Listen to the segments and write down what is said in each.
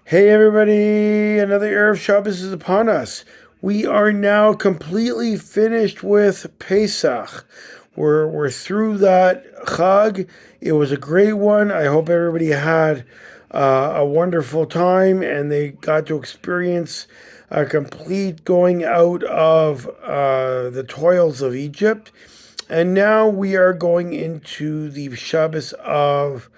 Hey everybody, another Erev Shabbos is upon us. We are now completely finished with Pesach. We're through that Chag. It was a great one. I hope everybody had a wonderful time and they got to experience a complete going out of the toils of Egypt. And now we are going into the Shabbos of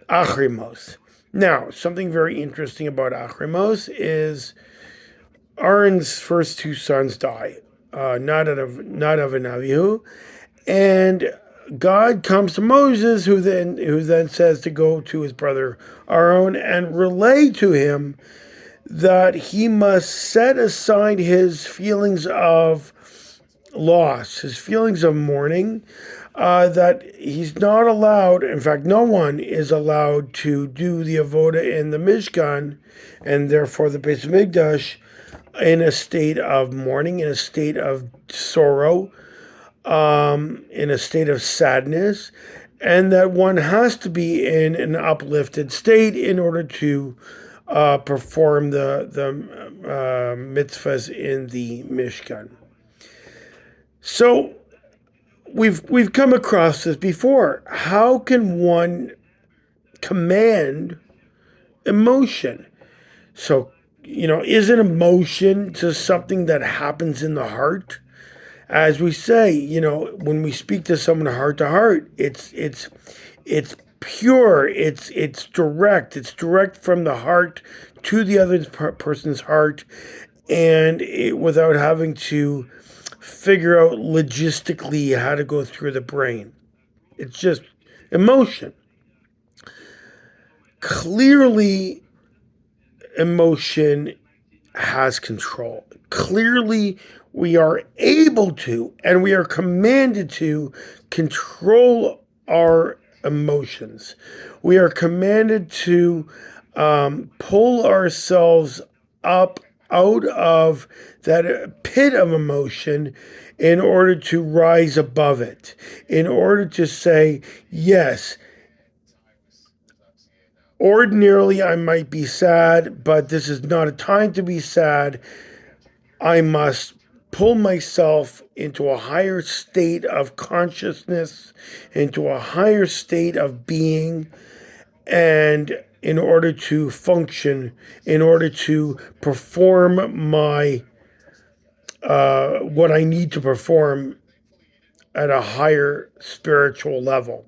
Acharei. Now, something very interesting about Acharei is Aaron's first two sons die, not of an Avihu, and God comes to Moses, who then says to go to his brother Aaron and relay to him that he must set aside his feelings of loss, his feelings of mourning, that he's not allowed, in fact, no one is allowed to do the avoda in the Mishkan, and therefore the Beis Hamikdash, in a state of mourning, in a state of sorrow, in a state of sadness, and that one has to be in an uplifted state in order to perform the mitzvahs in the Mishkan. So we've come across this before. How can one command emotion? So, is an emotion just something that happens in the heart? As we say, when we speak to someone heart to heart, it's pure, it's direct from the heart to the other person's heart, and without having to figure out logistically how to go through the brain. It's just emotion. Clearly, emotion has control. Clearly, we are able to and we are commanded to control our emotions. We are commanded to pull ourselves up out of that pit of emotion in order to rise above it, in order to say, yes, ordinarily I might be sad, but this is not a time to be sad. I must pull myself into a higher state of consciousness, into a higher state of being, and in order to function, in order to perform my what I need to perform at a higher spiritual level.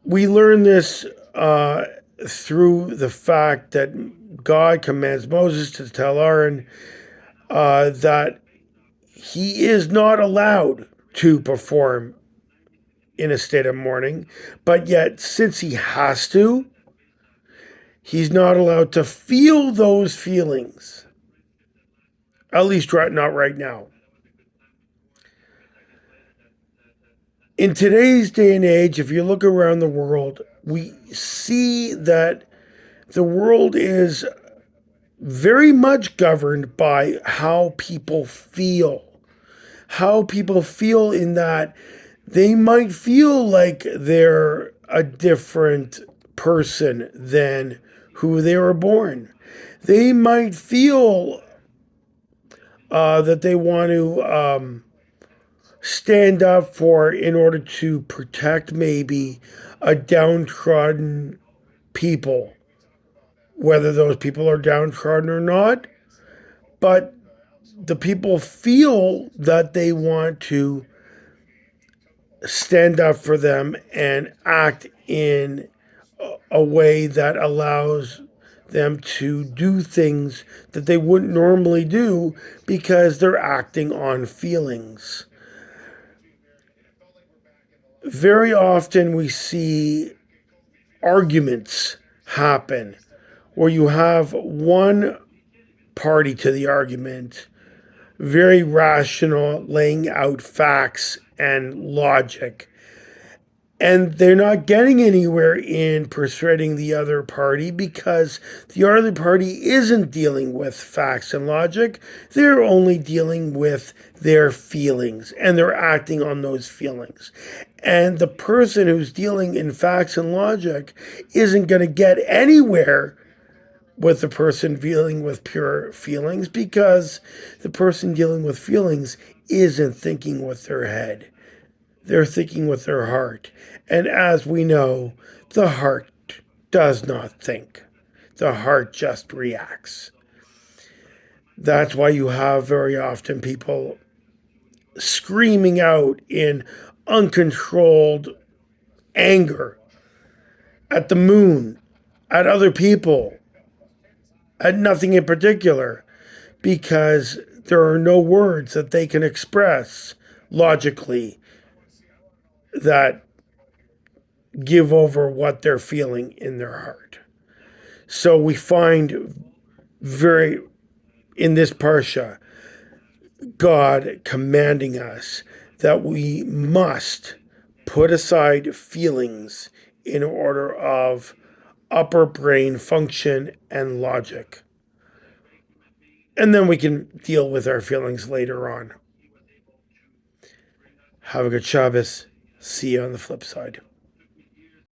We learn this through the fact that God commands Moses to tell Aaron that he is not allowed to perform in a state of mourning, but yet, since he has to, he's not allowed to feel those feelings, at least not right now. In today's day and age, if you look around the world, we see that the world is very much governed by how people feel. How people feel in that they might feel like they're a different person than who they were born. They might feel that they want to stand up for, in order to protect maybe a downtrodden people, whether those people are downtrodden or not. But the people feel that they want to stand up for them and act in a way that allows them to do things that they wouldn't normally do because they're acting on feelings. Very often we see arguments happen where you have one party to the argument, very rational, laying out facts and logic, and they're not getting anywhere in persuading the other party because the other party isn't dealing with facts and logic. They're only dealing with their feelings and they're acting on those feelings. And the person who's dealing in facts and logic isn't going to get anywhere with the person dealing with pure feelings, because the person dealing with feelings isn't thinking with their head. They're thinking with their heart. And as we know, the heart does not think. The heart just reacts. That's why you have very often people screaming out in uncontrolled anger at the moon, at other people, at nothing in particular, because there are no words that they can express logically that give over what they're feeling in their heart. So we find very in this parsha God commanding us that we must put aside feelings in order of upper brain function and logic. And then we can deal with our feelings later on. Have a good Shabbos. See you on the flip side.